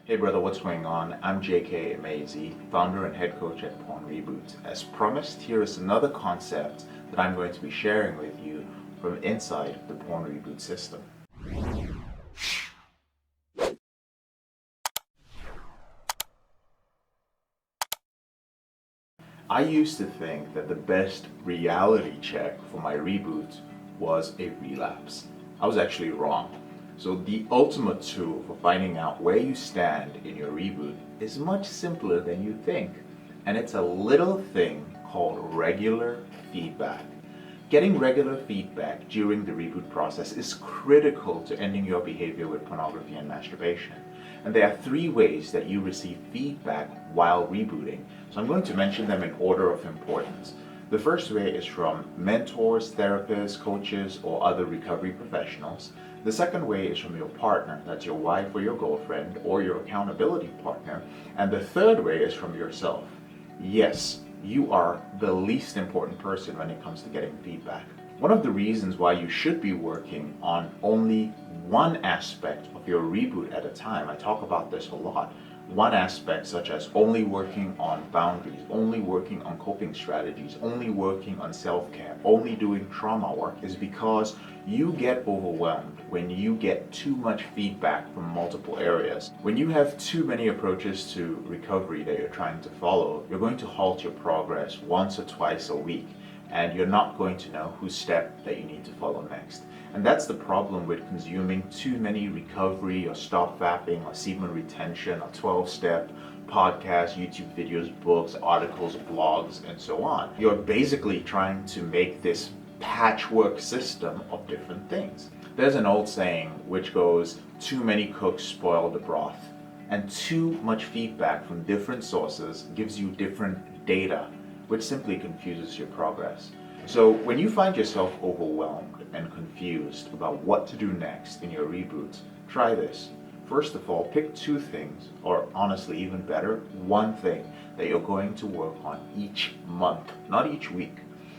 Hey brother, what's going on? I'm JK Amazy, founder and head coach at Porn Reboot. As promised, here is another concept that I'm going to be sharing with you from inside the Porn Reboot system. I used to think that the best reality check for my reboot was a relapse. I was actually wrong. So the ultimate tool for finding out where you stand in your reboot is much simpler than you think. And it's a little thing called regular feedback. Getting regular feedback during the reboot process is critical to ending your behavior with pornography and masturbation. And there are 3 ways that you receive feedback while rebooting. So I'm going to mention them in order of importance. The first way is from mentors, therapists, coaches, or other recovery professionals. The second way is from your partner, that's your wife or your girlfriend or your accountability partner. And the third way is from yourself. Yes, you are the least important person when it comes to getting feedback. One of the reasons why you should be working on only one aspect of your reboot at a time, I talk about this a lot, one aspect such as only working on boundaries, only working on coping strategies, only working on self-care, only doing trauma work, is because you get overwhelmed when you get too much feedback from multiple areas. When you have too many approaches to recovery that you're trying to follow, you're going to halt your progress once or twice a week, and you're not going to know whose step that you need to follow next. And that's the problem with consuming too many recovery or stop fapping or semen retention or 12-step podcasts, YouTube videos, books, articles, blogs, and so on. You're basically trying to make this patchwork system of different things. There's an old saying which goes, too many cooks spoil the broth. And too much feedback from different sources gives you different data, which simply confuses your progress. So when you find yourself overwhelmed and confused about what to do next in your reboot, try this. First of all, pick 2 things, or honestly even better, 1 thing that you're going to work on each month, not each week.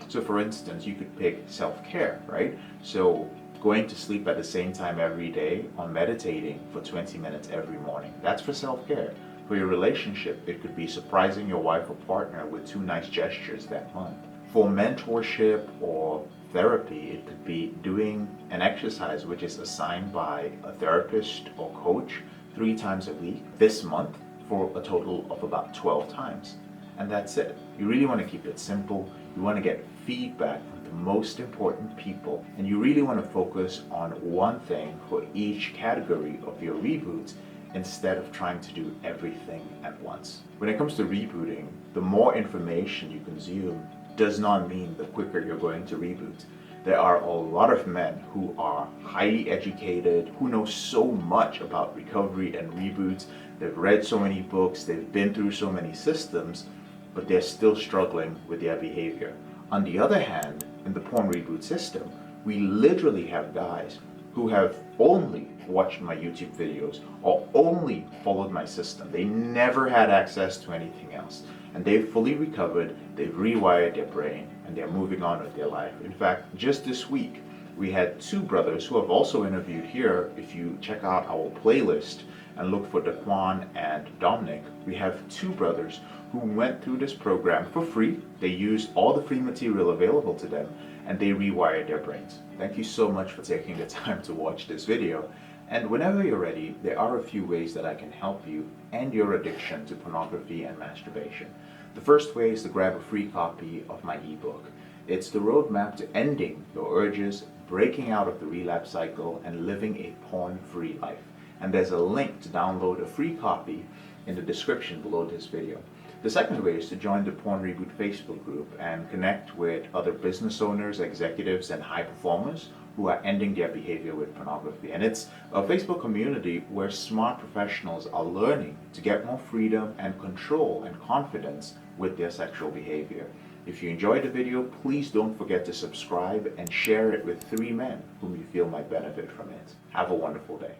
So for instance, you could pick self-care, right? So going to sleep at the same time every day, or meditating for 20 minutes every morning. That's for self-care. For your relationship, it could be surprising your wife or partner with 2 nice gestures that month. For mentorship or therapy, it could be doing an exercise which is assigned by a therapist or coach 3 times a week this month for a total of about 12 times. And that's it. You really want to keep it simple. You want to get feedback from the most important people, and you really want to focus on one thing for each category of your reboot instead of trying to do everything at once. When it comes to rebooting, the more information you consume does not mean the quicker you're going to reboot. There are a lot of men who are highly educated, who know so much about recovery and reboots. They've read so many books, they've been through so many systems, but they're still struggling with their behavior. On the other hand, in the Porn Reboot system, we literally have guys who have only watched my YouTube videos or only followed my system. They never had access to anything else. And they've fully recovered, they've rewired their brain, and they're moving on with their life. In fact, just this week, we had 2 brothers who have also interviewed here. If you check out our playlist and look for Daquan and Dominic, we have 2 brothers who went through this program for free. They used all the free material available to them, and they rewired their brains. Thank you so much for taking the time to watch this video. And whenever you're ready, there are a few ways that I can help you end your addiction to pornography and masturbation. The first way is to grab a free copy of my ebook. It's the roadmap to ending your urges, breaking out of the relapse cycle, and living a porn-free life. And there's a link to download a free copy in the description below this video. The second way is to join the Porn Reboot Facebook group and connect with other business owners, executives, and high performers who are ending their behavior with pornography. And it's a Facebook community where smart professionals are learning to get more freedom and control and confidence with their sexual behavior. If you enjoyed the video, please don't forget to subscribe and share it with 3 men whom you feel might benefit from it. Have a wonderful day.